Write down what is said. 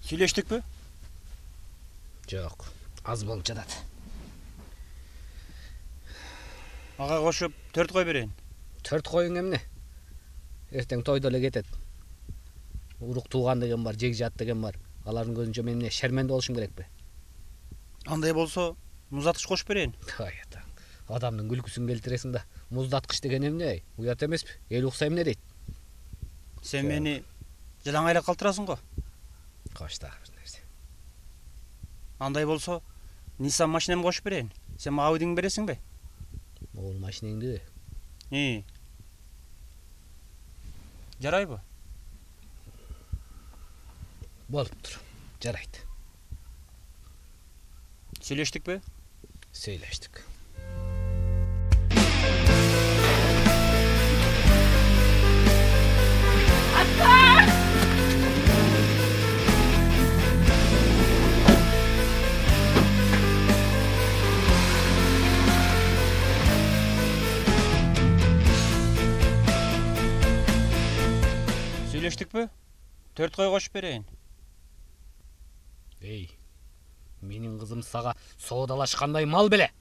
Сүйлөштүкпү? Жок, аз болуп жатат. Ага кошуп 4 кой берейин. 4 коюң эмне? Эртең тойдо эле кетет. Урук тууган деген бар, жегжат деген бар. Алардын көзүнчө мен эмне шерменде болушум керекпи? Андай болсо, муздаткыч кошуп берейин. Ай, адамдын күлкүсүн келтиресиң да. Муздаткыч деген эмне? Уят эмеспи? Эл укса эмне дейт? Сен мени жалаңайлап калтырасың го. Кош дагы бир нерсе. Андай болсо, Nissan машинем кошуп берейин. Сен мага Audi'ңди бересиңби? Могул машинеңди? Жарайбы? Болуптур. Жарайт. Сүйлөштүкпү? Сүйлөштүк. Сүйлөштүкпү? 4 кой кошуп берейин. Эй, менин кызым сага соодалашкандай мал беле.